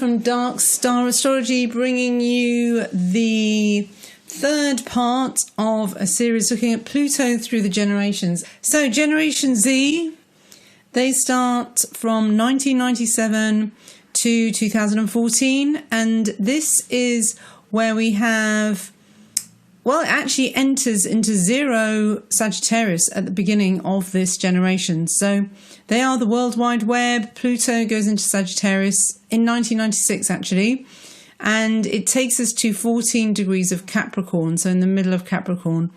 from Dark Star Astrology, bringing you the third part of a series looking at Pluto through the generations. So Generation Z, they start from 1997 to 2014, and this is where we have, well, it actually enters into zero Sagittarius at the beginning of this generation. So they are the World Wide Web. Pluto goes into Sagittarius in 1996, actually. And it takes us to 14 degrees of Capricorn, so in the middle of Capricorn.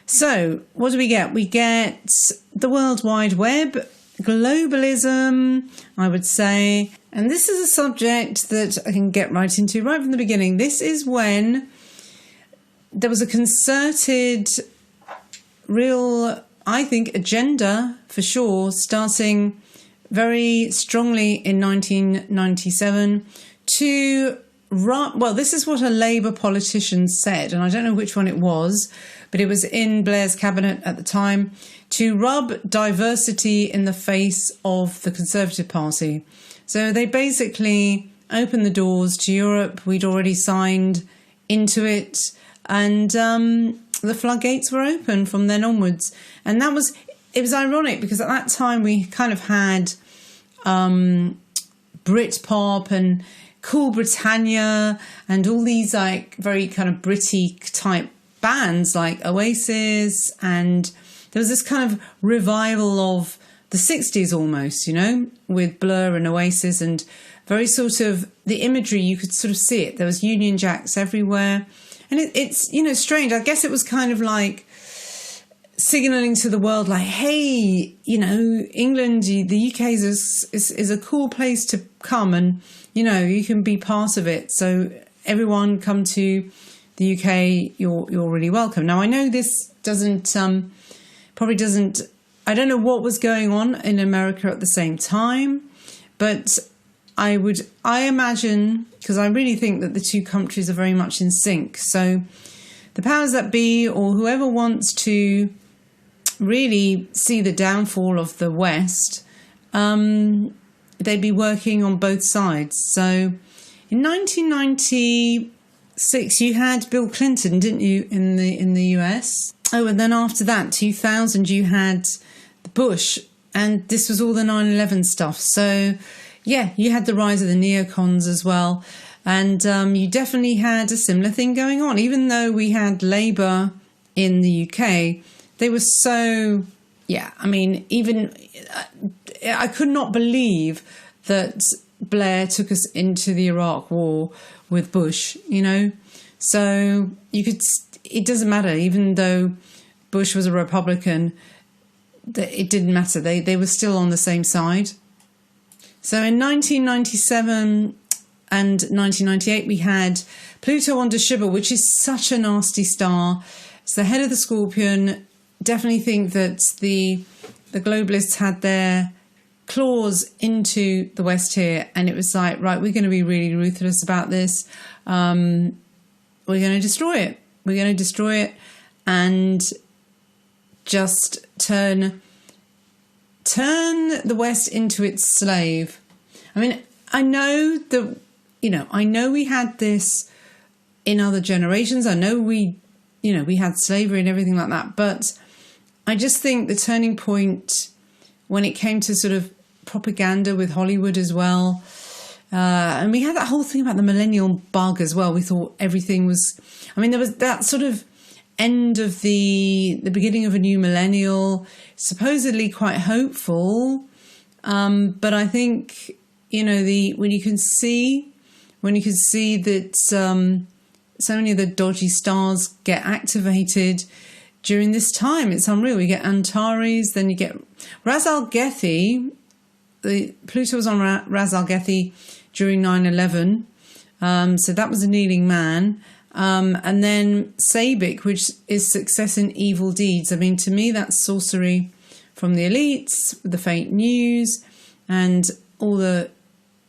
So what do we get? We get the World Wide Web, globalism, I would say. And this is a subject that I can get right into right from the beginning. This is when there was a concerted, real, I think, agenda for sure, starting very strongly in 1997 to run. Well, this is what a Labour politician said, and I don't know which one it was, but it was in Blair's cabinet at the time, to rub diversity in the face of the Conservative Party. So they basically opened the doors to Europe. We'd already signed into it. And the floodgates were open from then onwards. And it was ironic because at that time we kind of had Britpop and Cool Britannia and all these like very kind of Britty type bands like Oasis. And there was this kind of revival of the 60s almost, you know, with Blur and Oasis, and very sort of the imagery, you could sort of see it. There was Union Jacks everywhere. And it's, you know, strange. I guess it was kind of like signalling to the world, like, hey, you know, England, the UK is a cool place to come, and, you know, you can be part of it. So everyone come to the UK, you're really welcome. Now, I know this probably doesn't, I don't know what was going on in America at the same time, but I imagine, because I really think that the two countries are very much in sync. So the powers that be, or whoever wants to really see the downfall of the West, they'd be working on both sides. So in 1996, you had Bill Clinton, didn't you, in the US? Oh, and then after that, 2000, you had Bush, and this was all the 9/11 stuff. So yeah, you had the rise of the neocons as well. And you definitely had a similar thing going on. Even though we had Labour in the UK, they were so, yeah, I mean, even I could not believe that Blair took us into the Iraq war with Bush, you know. So it doesn't matter, even though Bush was a Republican, it didn't matter. They were still on the same side. So in 1997 and 1998, we had Pluto under Shubha, which is such a nasty star. It's the head of the Scorpion. Definitely think that the globalists had their claws into the West here, and it was like, right, we're going to be really ruthless about this. We're going to destroy it. We're going to destroy it and just turn the West into its slave. I mean, I know we had this in other generations. I know we had slavery and everything like that. But I just think the turning point when it came to sort of propaganda with Hollywood as well. And we had that whole thing about the millennial bug as well. We thought everything was, I mean, there was that sort of end of the beginning of a new millennial, supposedly quite hopeful, but I think, you know, when you can see that so many of the dodgy stars get activated during this time, it's unreal. You get Antares, then you get Ra's al Ghul. Pluto was on Ra's al Ghul during 9/11, so that was a kneeling man. And then Sabik, which is success in evil deeds. I mean, to me, that's sorcery from the elites, the fake news, and all the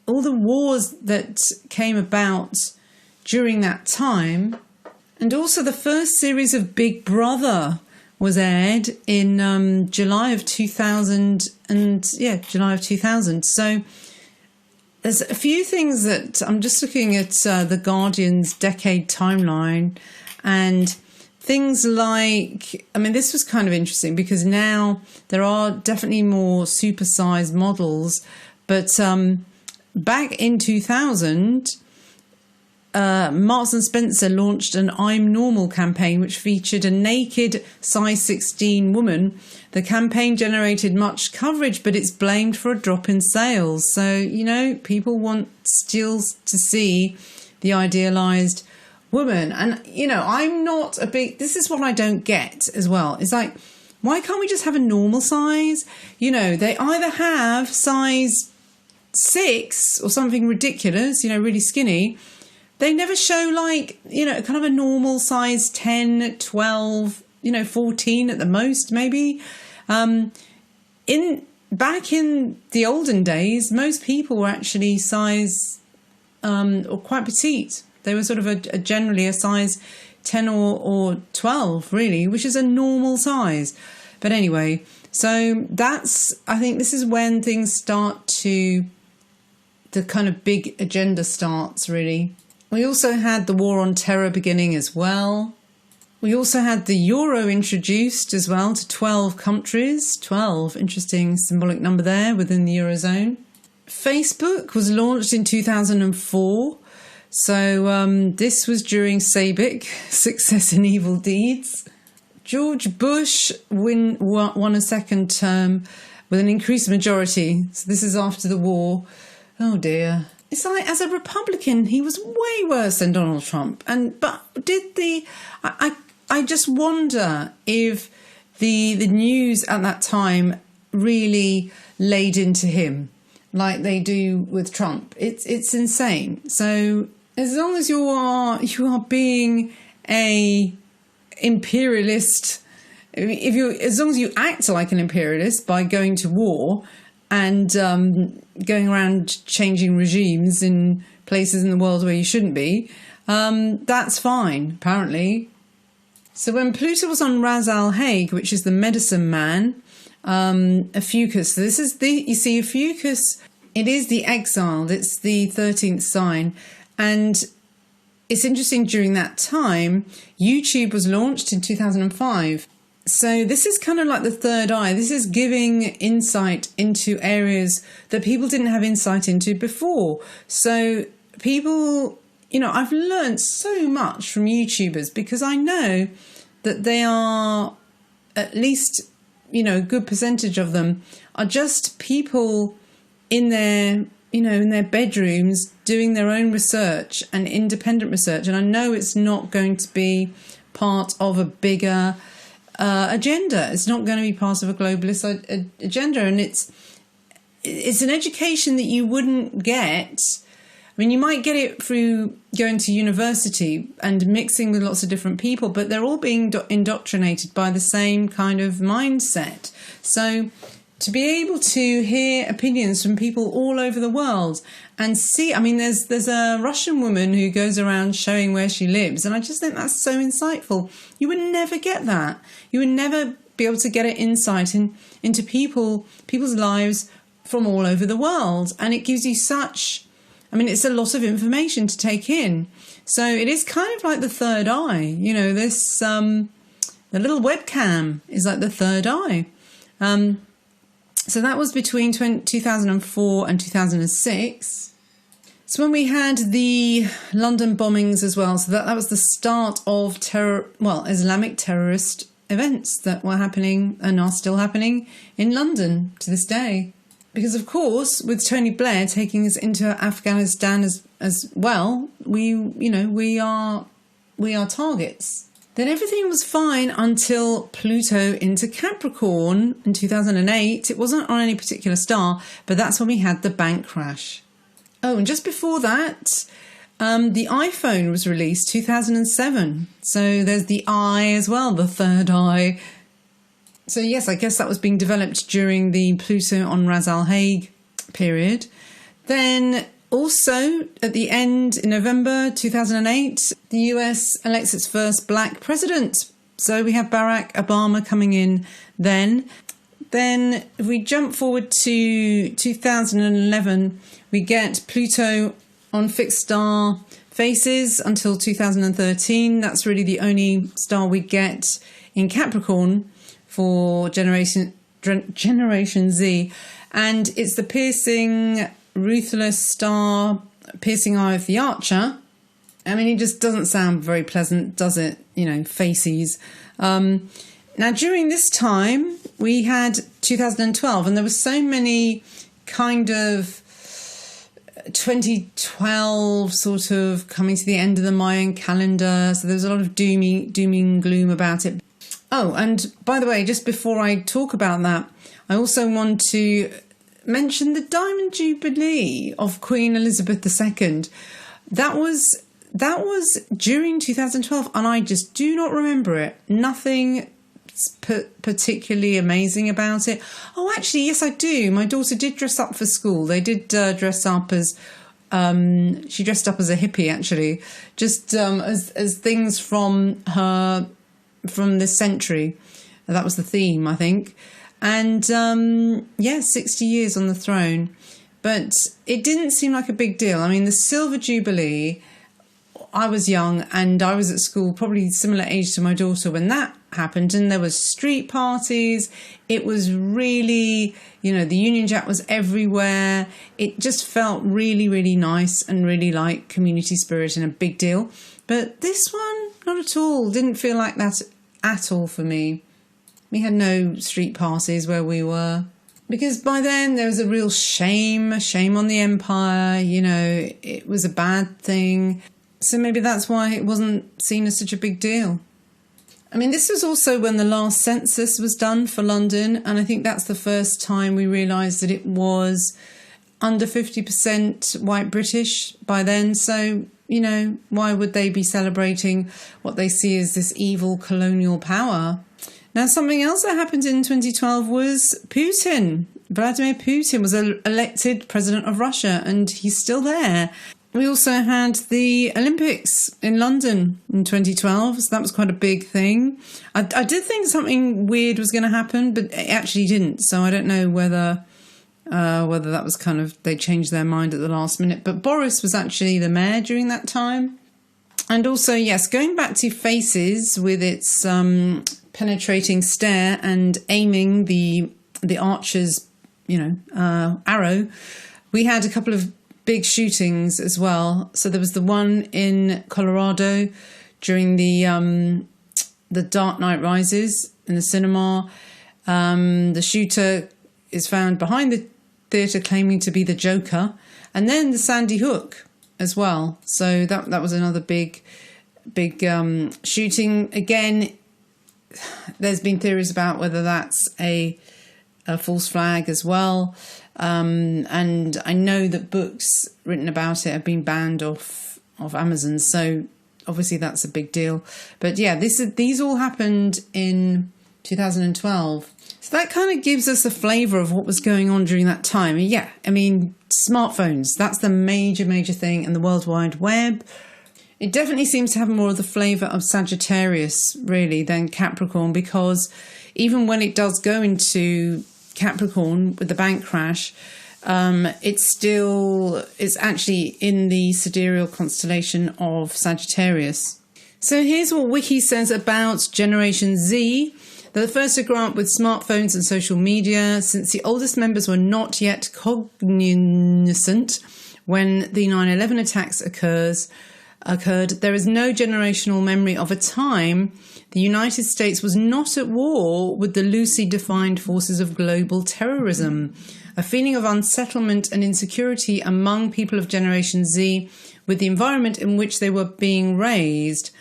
wars that came about during that time. And also the first series of Big Brother was aired in July of 2000. So There's a few things that I'm just looking at the Guardian's decade timeline, and things like, I mean, this was kind of interesting because now there are definitely more supersized models, but back in 2000, Marks and Spencer launched an I'm Normal campaign, which featured a naked size 16 woman. The campaign generated much coverage, but it's blamed for a drop in sales. So, you know, people want still to see the idealized woman. And, you know, I'm not a big, this is what I don't get as well. It's like, why can't we just have a normal size? You know, they either have size 6 or something ridiculous, you know, really skinny. They never show, like, you know, kind of a normal size 10, 12, you know, 14 at the most, maybe. Back in the olden days, most people were actually size or quite petite. They were sort of generally a size 10 or 12, really, which is a normal size. But anyway, so I think this is when things start the kind of big agenda starts, really. We also had the war on terror beginning as well. We also had the euro introduced as well to 12 countries. 12, interesting symbolic number there within the Eurozone. Facebook was launched in 2004. So this was during SABIC, Success in Evil Deeds. George Bush won a second term with an increased majority. So this is after the war. Oh dear. It's like, as a Republican, he was way worse than Donald Trump. But I just wonder if the news at that time really laid into him like they do with Trump. It's insane. So as long as you are being a imperialist, as long as you act like an imperialist by going to war and going around changing regimes in places in the world where you shouldn't be, that's fine, apparently. So when Pluto was on Ras Al Haig, which is the medicine man, Ophiuchus, so this is you see, Ophiuchus, it is the exiled, it's the 13th sign. And it's interesting, during that time, YouTube was launched in 2005. So this is kind of like the third eye. This is giving insight into areas that people didn't have insight into before. So people, you know, I've learned so much from YouTubers because I know that they are, at least, you know, a good percentage of them are just people in their, you know, in their bedrooms doing their own research and independent research. And I know it's not going to be part of a bigger agenda. It's not going to be part of a globalist agenda, and it's an education that you wouldn't get. I mean, you might get it through going to university and mixing with lots of different people, but they're all being indoctrinated by the same kind of mindset. So to be able to hear opinions from people all over the world and see, I mean, there's a Russian woman who goes around showing where she lives, and I just think that's so insightful. You would never get that. You would never be able to get an insight into people's lives from all over the world, and it gives you such, I mean, it's a lot of information to take in. So it is kind of like the third eye, you know, this, the little webcam is like the third eye. So that was between 2004 and 2006. So when we had the London bombings as well, so that was the start of Islamic terrorist events that were happening and are still happening in London to this day. Because of course, with Tony Blair taking us into Afghanistan as well, we are targets. Then everything was fine until Pluto into Capricorn in 2008. It wasn't on any particular star, but that's when we had the bank crash. Oh, and just before that, the iPhone was released 2007. So there's the eye as well, the third eye. So yes, I guess that was being developed during the Pluto on Ras Al Haig period. Then also, at the end, in November 2008, the US elects its first black president. So we have Barack Obama coming in then. Then if we jump forward to 2011, we get Pluto on fixed star faces until 2013. That's really the only star we get in Capricorn for Generation Z. And it's the piercing, ruthless star, piercing eye of the Archer. I mean, it just doesn't sound very pleasant, does it? You know, faces. Now, during this time, we had 2012, and there were so many kind of 2012 sort of coming to the end of the Mayan calendar. So there was a lot of doom and gloom about it. Oh, and by the way, just before I talk about that, I also want to mention the Diamond Jubilee of Queen Elizabeth II. That was during 2012, and I just do not remember it. Nothing particularly amazing about it. Oh, actually, yes, I do. My daughter did dress up for school. They did dress up as she dressed up as a hippie, actually, just as things from this century. That was the theme, I think. And 60 years on the throne, but it didn't seem like a big deal. I mean, the Silver Jubilee, I was young and I was at school, probably similar age to my daughter when that happened, and there was street parties. It was really, the Union Jack was everywhere. It just felt really, really nice and really like community spirit and a big deal. But this one, not at all. Didn't feel like that at all for me. We had no street parties where we were, because by then there was a real shame on the empire. It was a bad thing. So maybe that's why it wasn't seen as such a big deal. I mean, this was also when the last census was done for London, and I think that's the first time we realised that it was under 50% white British by then. So, why would they be celebrating what they see as this evil colonial power? Now, something else that happened in 2012 was Putin. Vladimir Putin was elected president of Russia, and he's still there. We also had the Olympics in London in 2012, so that was quite a big thing. I did think something weird was going to happen, but it actually didn't. So I don't know whether that was kind of, they changed their mind at the last minute. But Boris was actually the mayor during that time. And also, yes, going back to faces with its penetrating stare and aiming the archer's, arrow, we had a couple of big shootings as well. So there was the one in Colorado during the Dark Knight Rises in the cinema. The shooter is found behind the theatre claiming to be the Joker. And then the Sandy Hook as well. So that was another big shooting. Again, there's been theories about whether that's a false flag as well. And I know that books written about it have been banned off Amazon, so obviously that's a big deal. But yeah, these all happened in 2012. So that kind of gives us a flavour of what was going on during that time. And yeah, I mean, smartphones, that's the major thing, and the World Wide Web. It definitely seems to have more of the flavour of Sagittarius, really, than Capricorn, because even when it does go into Capricorn with the bank crash, it's actually in the sidereal constellation of Sagittarius. So here's what Wiki says about Generation Z. They're the first to grow up with smartphones and social media, since the oldest members were not yet cognizant when the 9/11 attacks occurred. There is no generational memory of a time the United States was not at war with the loosely defined forces of global terrorism. A feeling of unsettlement and insecurity among people of Generation Z with the environment in which they were being raised.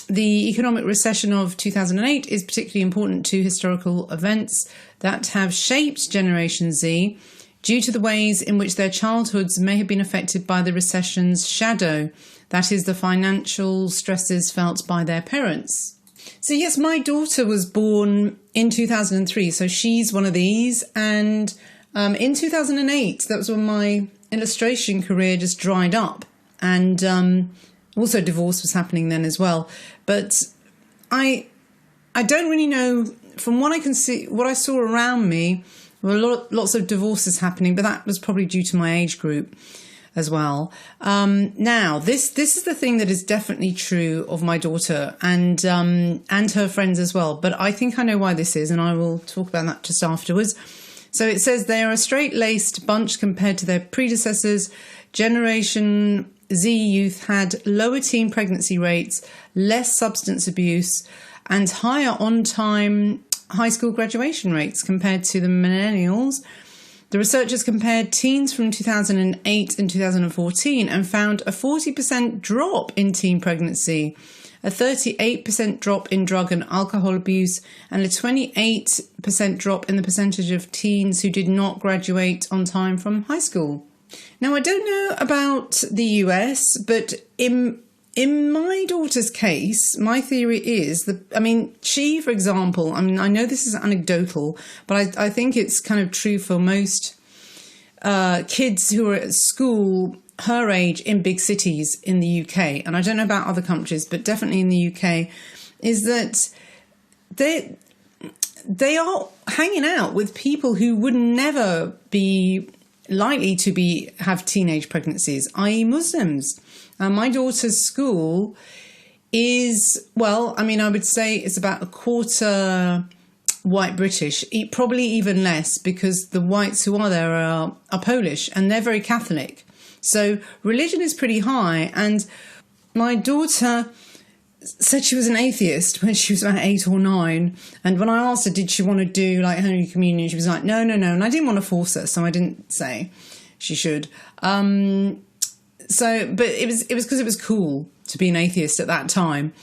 The economic recession of 2008 is particularly important to historical events that have shaped Generation Z due to the ways in which their childhoods may have been affected by the recession's shadow, that is, the financial stresses felt by their parents. So yes, my daughter was born in 2003, so she's one of these. And in 2008, that was when my illustration career just dried up. And also divorce was happening then as well. But I don't really know from what I can see, what I saw around me, there were lots of divorces happening, but that was probably due to my age group as well. Now, this is the thing that is definitely true of my daughter and her friends as well. But I think I know why this is, and I will talk about that just afterwards. So it says they are a straight-laced bunch compared to their predecessors. Generation Z youth had lower teen pregnancy rates, less substance abuse, and higher on-time high school graduation rates compared to the millennials. The researchers compared teens from 2008 and 2014 and found a 40% drop in teen pregnancy, a 38% drop in drug and alcohol abuse, and a 28% drop in the percentage of teens who did not graduate on time from high school. Now, I don't know about the US, but in my daughter's case, my theory is that, she, for example, I know this is anecdotal, but I think it's kind of true for most kids who are at school her age in big cities in the UK, and I don't know about other countries, but definitely in the UK, is that they are hanging out with people who would never be likely to have teenage pregnancies, i.e. Muslims. My daughter's school is, I would say it's about a quarter white British, probably even less, because the whites who are there are Polish and they're very Catholic. So religion is pretty high. And my daughter said she was an atheist when she was about 8 or 9. And when I asked her, did she want to do like Holy Communion, she was like, no. And I didn't want to force her, so I didn't say she should. But it was because it was cool to be an atheist at that time.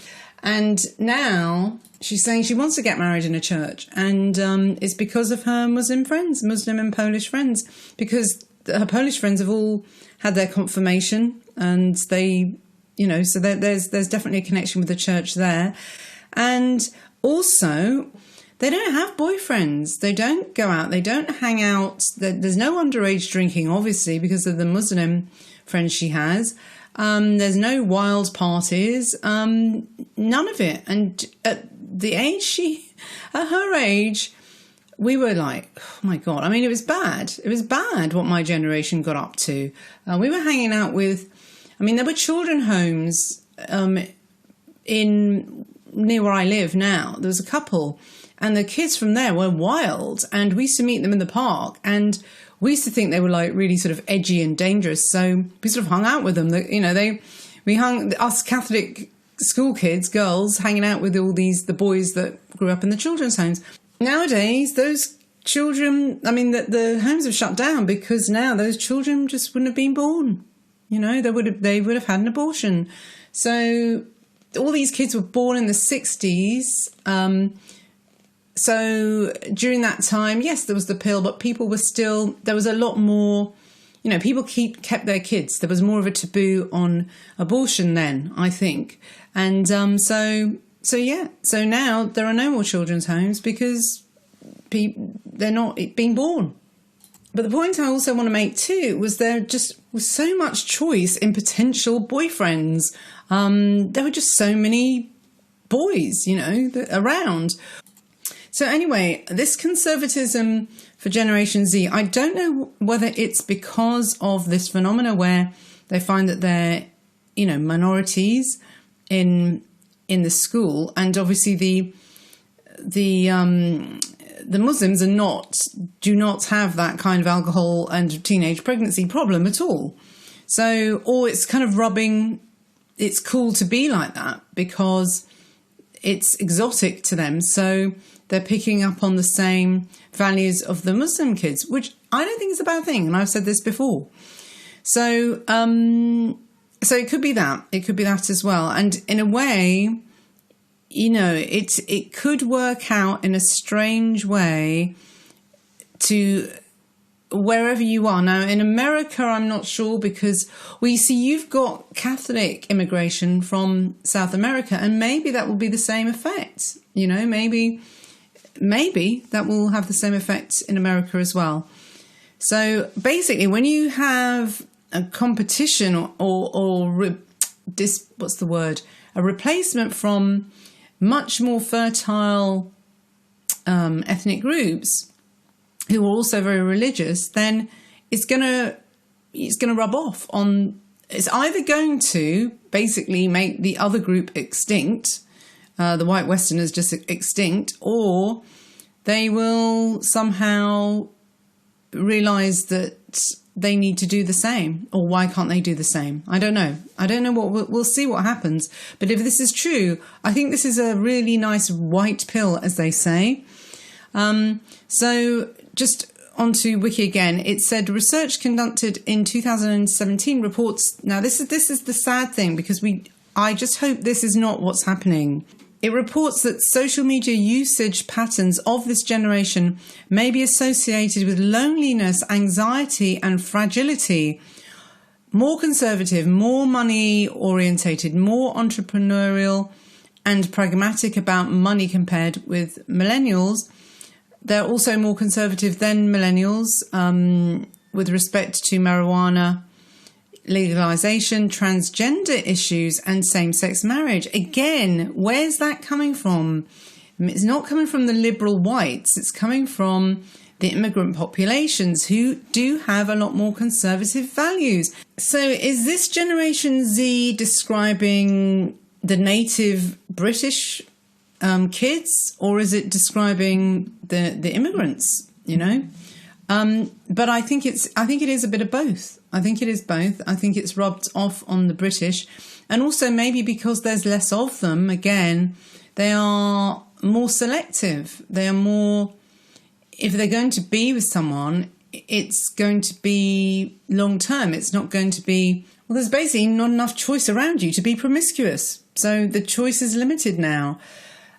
And now she's saying she wants to get married in a church. And it's because of her Muslim friends, Muslim and Polish friends, because her Polish friends have all had their confirmation, and they, so there's definitely a connection with the church there. And also, they don't have boyfriends. They don't go out. They don't hang out. There's no underage drinking, obviously, because of the Muslim friends she has. There's no wild parties. None of it. And at her age, we were like, oh my God. It was bad. It was bad what my generation got up to. We were hanging out with, there were children homes near where I live now. There was a couple, and the kids from there were wild, and we used to meet them in the park, and we used to think they were like really sort of edgy and dangerous. So we sort of hung out with them. Us Catholic school kids, girls, hanging out with all the boys that grew up in the children's homes. Nowadays, those children, the homes have shut down because now those children just wouldn't have been born. They would have had an abortion. So all these kids were born in the 60s. So during that time, yes, there was the pill, but people were still, there was a lot more, people kept their kids. There was more of a taboo on abortion then, I think. And so now there are no more children's homes because they're not being born. But the point I also want to make too was there just was so much choice in potential boyfriends. There were just so many boys, around. So anyway, this conservatism for Generation Z, I don't know whether it's because of this phenomena where they find that they're, minorities in the school, and obviously the Muslims do not have that kind of alcohol and teenage pregnancy problem at all. So, or it's kind of it's cool to be like that because it's exotic to them. So they're picking up on the same values of the Muslim kids, which I don't think is a bad thing. And I've said this before. So it could be that. It could be that as well. And in a way, it could work out in a strange way to wherever you are. Now, in America, I'm not sure because, you've got Catholic immigration from South America, and maybe that will be the same effect. Maybe that will have the same effect in America as well. So basically, when you have a competition a replacement from much more fertile ethnic groups who are also very religious, then it's going to rub off on. It's either going to basically make the other group extinct, the white Westerners just extinct, or they will somehow realise that they need to do the same. Or why can't they do the same? I don't know. We'll see what happens. But if this is true, I think this is a really nice white pill, as they say. So just onto Wiki again. It said research conducted in 2017 reports. Now this is the sad thing, because I just hope this is not what's happening. It reports that social media usage patterns of this generation may be associated with loneliness, anxiety, and fragility. More conservative, more money orientated, more entrepreneurial and pragmatic about money compared with millennials. They're also more conservative than millennials with respect to marijuana legalization, transgender issues, and same-sex marriage. Again, where's that coming from? It's not coming from the liberal whites. It's coming from the immigrant populations who do have a lot more conservative values. So is this Generation Z describing the native British kids, or is it describing the immigrants, you know? But I think it is a bit of both. I think it is both. I think it's rubbed off on the British, and also maybe because there's less of them, again, they are more selective. They are more, if they're going to be with someone, it's going to be long term. It's not going to be, well, there's basically not enough choice around you to be promiscuous. So the choice is limited now.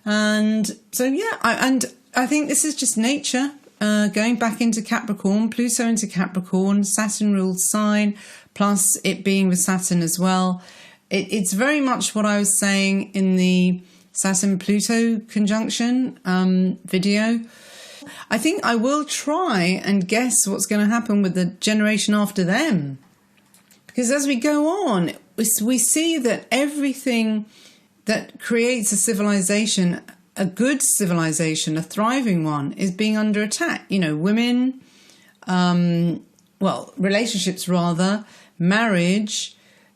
And so, yeah, I think this is just nature. Going back into Capricorn, Pluto into Capricorn, Saturn ruled sign, plus it being with Saturn as well. It's very much what I was saying in the Saturn-Pluto conjunction video. I think I will try and guess what's going to happen with the generation after them. Because as we go on, we see that everything that creates a civilization, a good civilization, a thriving one, is being under attack. You know, women, relationships rather, marriage,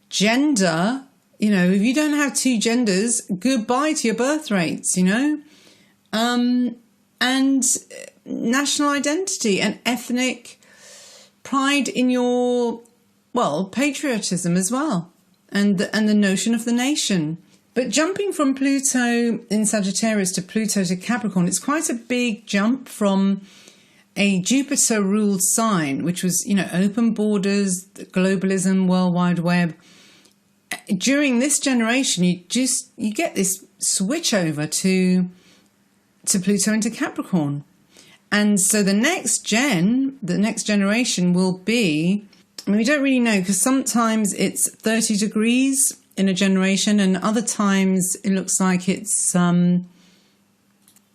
gender. You know, if you don't have two genders, goodbye to your birth rates, you know. And national identity and ethnic pride in your, patriotism as well. And the notion of the nation. But jumping from Pluto in Sagittarius to Pluto to Capricorn, it's quite a big jump from a Jupiter-ruled sign, which was, you know, open borders, globalism, World Wide Web. During this generation, you get this switch over to Pluto into Capricorn. And so the next generation will be, I mean, we don't really know, because sometimes it's 30 degrees in a generation, and other times it looks like it's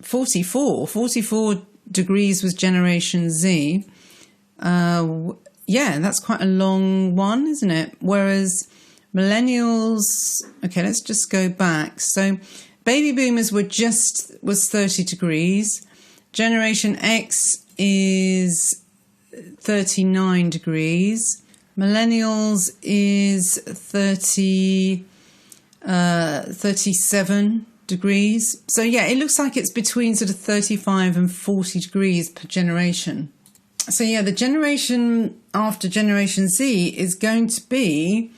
44 degrees was Generation Z. That's quite a long one, isn't it? Whereas millennials, okay, let's just go back. So baby boomers was 30 degrees. Generation X is 39 degrees. Millennials is 37 degrees. So yeah, it looks like it's between sort of 35 and 40 degrees per generation. So yeah, the generation after Generation Z is going to be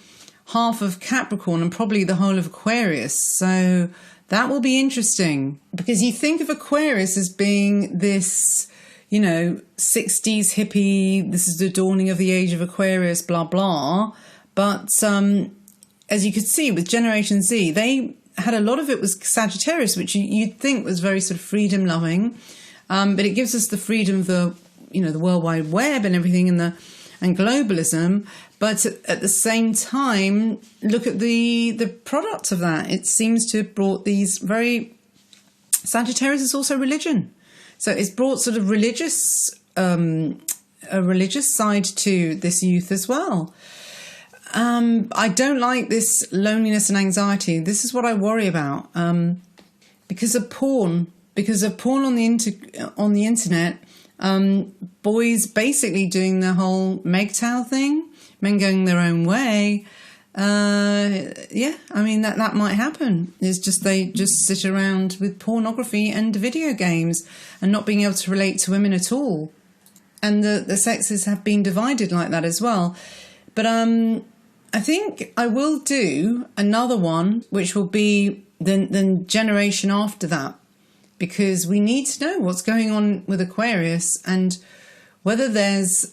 half of Capricorn and probably the whole of Aquarius. So that will be interesting, because you think of Aquarius as being this, you know, 60s hippie, this is the dawning of the age of Aquarius, blah, blah. But as you could see with Generation Z, they had a lot of it was Sagittarius, which you'd think was very sort of freedom loving. But it gives us the freedom of the World Wide Web and everything, and globalism. But at the same time, look at the product of that. It seems to have brought these very, Sagittarius is also religion. So it's brought sort of a religious side to this youth as well. I don't like this loneliness and anxiety. This is what I worry about. Because of porn, because of porn on the internet, boys basically doing the whole MGTOW thing, men going their own way. Yeah, I mean, that might happen. It's just they just sit around with pornography and video games and not being able to relate to women at all. And the sexes have been divided like that as well. But I think I will do another one, which will be the generation after that, because we need to know what's going on with Aquarius and whether that's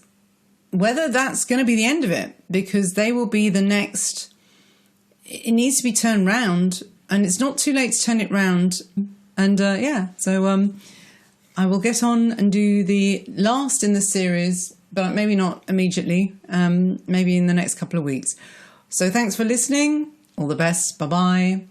going to be the end of it, because they will be the next. It needs to be turned round, and it's not too late to turn it round. And so I will get on and do the last in the series, but maybe not immediately, maybe in the next couple of weeks. So thanks for listening. All the best. Bye-bye.